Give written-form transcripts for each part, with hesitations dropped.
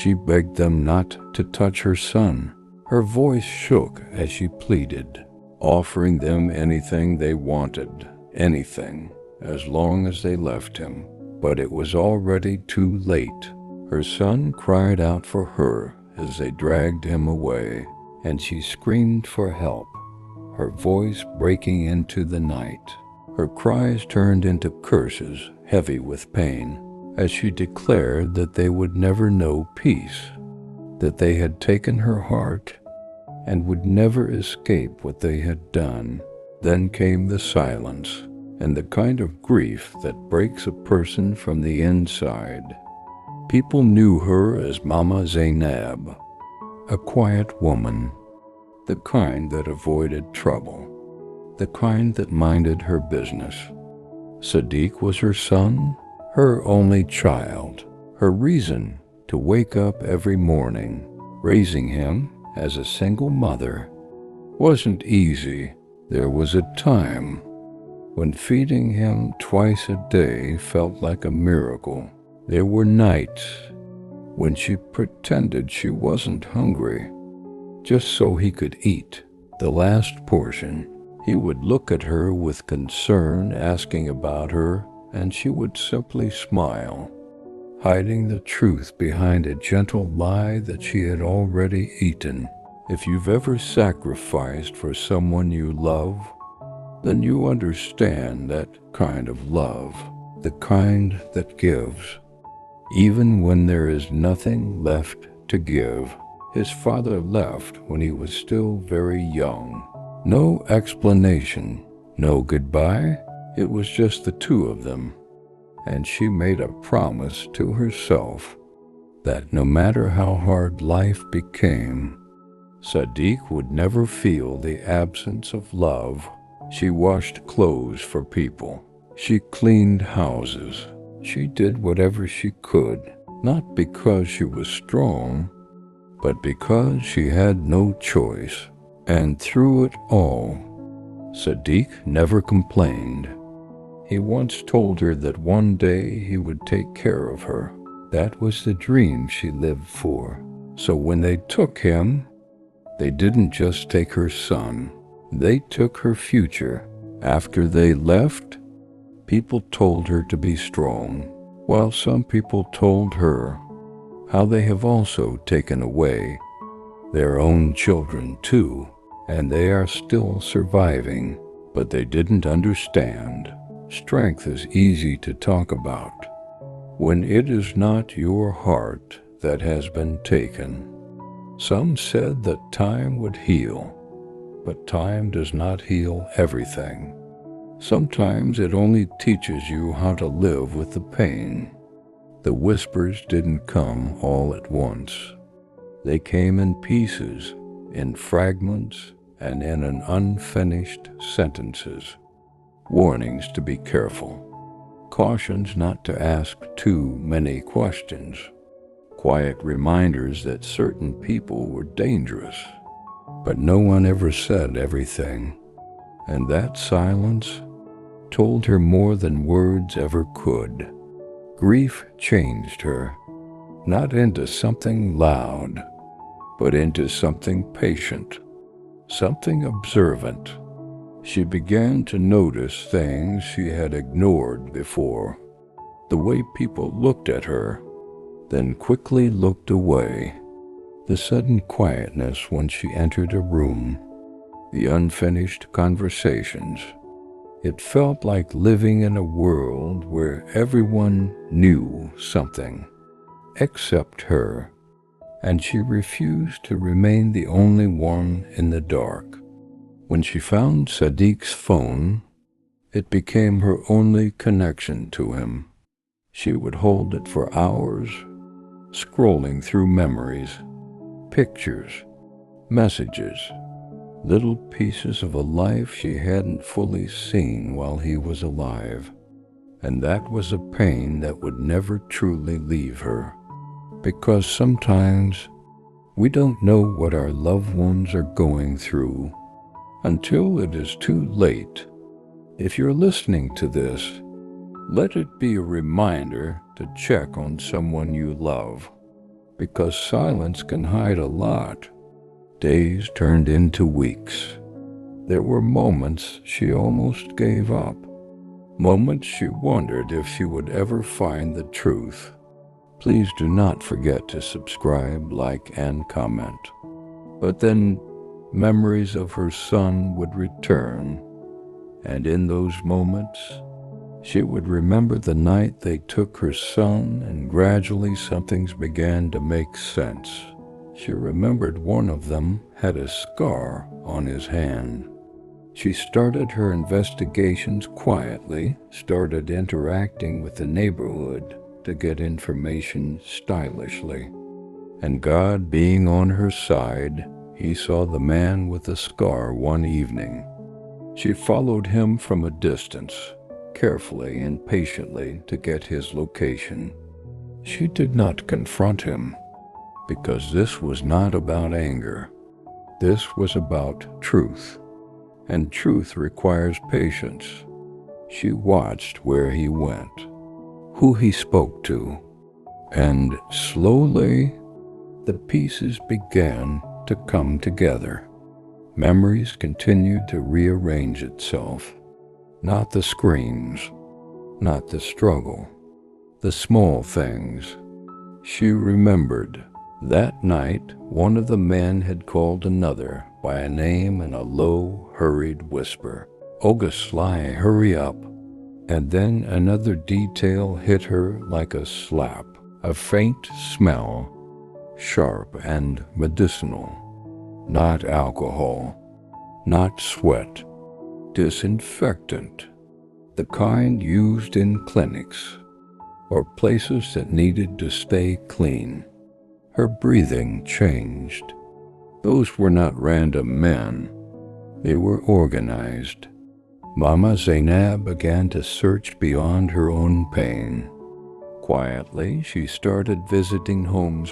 She begged them not to touch her son. Her voice shook as she pleaded, offering them anything they wanted, anything, as long as they left him. But it was already too late. Her son cried out for her as they dragged him away, and she screamed for help, her voice breaking into the night. Her cries turned into curses, heavy with pain, as she declared that they would never know peace, that they had taken her heart and would never escape what they had done. Then came the silence, and the kind of grief that breaks a person from the inside. People knew her as Mama Zainab, a quiet woman, the kind that avoided trouble, the kind that minded her business. Sadiq was her son, her only child, her reason to wake up every morning. Raising him as a single mother wasn't easy. There was a time when feeding him twice a day felt like a miracle. There were nights when she pretended she wasn't hungry, just so he could eat the last portion. He would look at her with concern, asking about her, and she would simply smile, hiding the truth behind a gentle lie that she had already eaten. If you've ever sacrificed for someone you love, then you understand that kind of love, the kind that gives, even when there is nothing left to give. His father left when he was still very young. No explanation, no goodbye. It was just the two of them, and she made a promise to herself that no matter how hard life became, Sadiq would never feel the absence of love. She washed clothes for people. She cleaned houses. She did whatever she could, not because she was strong, but because she had no choice. And through it all, Sadiq never complained. He once told her that one day he would take care of her. That was the dream she lived for. So when they took him, they didn't just take her son. They took her future. After they left, people told her to be strong, while some people told her how they have also taken away their own children too, and they are still surviving. But they didn't understand. Strength is easy to talk about when it is not your heart that has been taken. Some said that time would heal, but time does not heal everything. Sometimes it only teaches you how to live with the pain. The whispers didn't come all at once. They came in pieces, in fragments, and in an unfinished sentences. Warnings to be careful. Cautions not to ask too many questions. Quiet reminders that certain people were dangerous. But no one ever said everything. And that silence told her more than words ever could. Grief changed her, not into something loud, but into something patient, something observant. She began to notice things she had ignored before. The way people looked at her, then quickly looked away. The sudden quietness when she entered a room. The unfinished conversations. It felt like living in a world where everyone knew something, except her, and she refused to remain the only one in the dark. When she found Sadiq's phone, it became her only connection to him. She would hold it for hours, scrolling through memories, pictures, messages, little pieces of a life she hadn't fully seen while he was alive. And that was a pain that would never truly leave her, because sometimes we don't know what our loved ones are going through until it is too late. If you're listening to this, let it be a reminder to check on someone you love, because silence can hide a lot. Days turned into weeks. There were moments she almost gave up. Moments she wondered if she would ever find the truth. Please do not forget to subscribe, like, and comment. But then memories of her son would return, and in those moments, she would remember the night they took her son, and gradually something began to make sense. She remembered one of them had a scar on his hand. She started her investigations quietly, started interacting with the neighborhood to get information stylishly. And God being on her side, he saw the man with the scar one evening. She followed him from a distance, carefully and patiently to get his location. She did not confront him, because this was not about anger. This was about truth, and truth requires patience. She watched where he went, who he spoke to, and slowly the pieces began to come together. Memories continued to rearrange itself. Not the screams, not the struggle, the small things. She remembered that night one of the men had called another by a name in a low, hurried whisper. "Olga Sly, hurry up." And then another detail hit her like a slap. A faint smell, sharp and medicinal. Not alcohol, not sweat. Disinfectant, the kind used in clinics or places that needed to stay clean. Her breathing changed. Those were not random men. They were organized. Mama Zainab began to search beyond her own pain. Quietly, she started visiting homes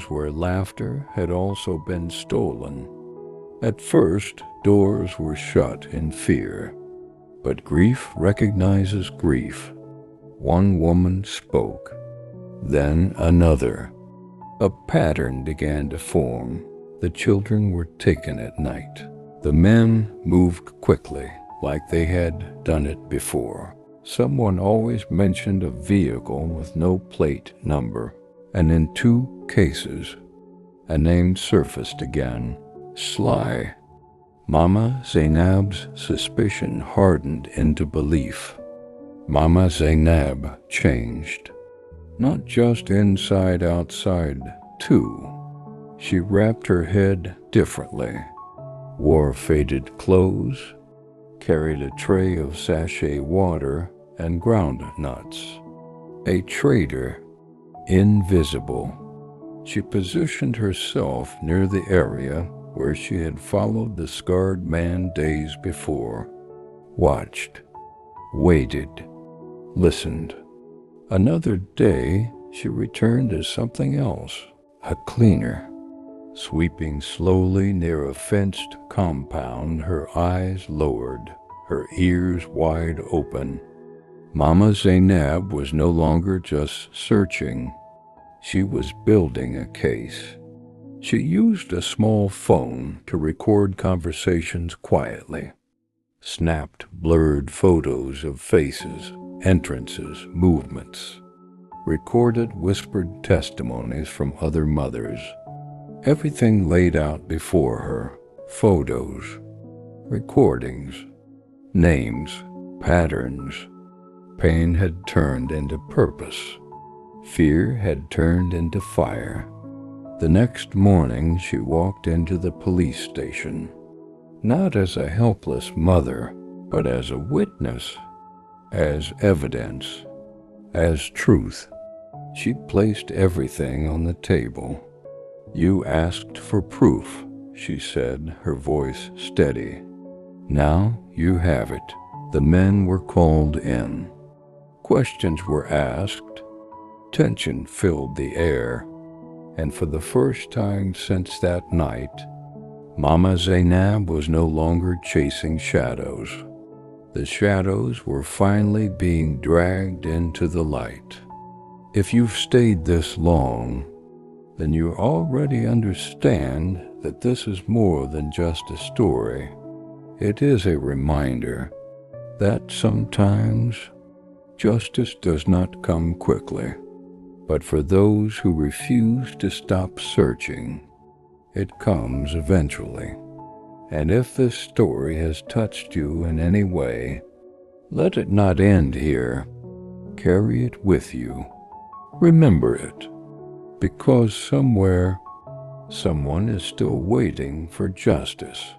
where laughter had also been stolen. At first, doors were shut in fear, but grief recognizes grief. One woman spoke, then another. A pattern began to form. The children were taken at night. The men moved quickly, like they had done it before. Someone always mentioned a vehicle with no plate number, and in 2 cases, a name surfaced again. Sly. Mama Zainab's suspicion hardened into belief. Mama Zainab changed. Not just inside, outside, too. She wrapped her head differently, wore faded clothes, carried a tray of sachet water and ground nuts. A trader, invisible. She positioned herself near the area where she had followed the scarred man days before. Watched, waited, listened. Another day, she returned as something else, a cleaner. Sweeping slowly near a fenced compound, her eyes lowered, her ears wide open. Mama Zainab was no longer just searching. She was building a case. She used a small phone to record conversations quietly, snapped blurred photos of faces, entrances, movements, recorded whispered testimonies from other mothers. Everything laid out before her, photos, recordings, names, patterns. Pain had turned into purpose. Fear had turned into fire. The next morning, she walked into the police station, not as a helpless mother, but as a witness, as evidence, as truth. She placed everything on the table. "You asked for proof," she said, her voice steady. "Now you have it." The men were called in. Questions were asked. Tension filled the air. And for the first time since that night, Mama Zainab was no longer chasing shadows. The shadows were finally being dragged into the light. If you've stayed this long, then you already understand that this is more than just a story. It is a reminder that sometimes justice does not come quickly, but for those who refuse to stop searching, it comes eventually. And if this story has touched you in any way, let it not end here. Carry it with you. Remember it, because somewhere, someone is still waiting for justice.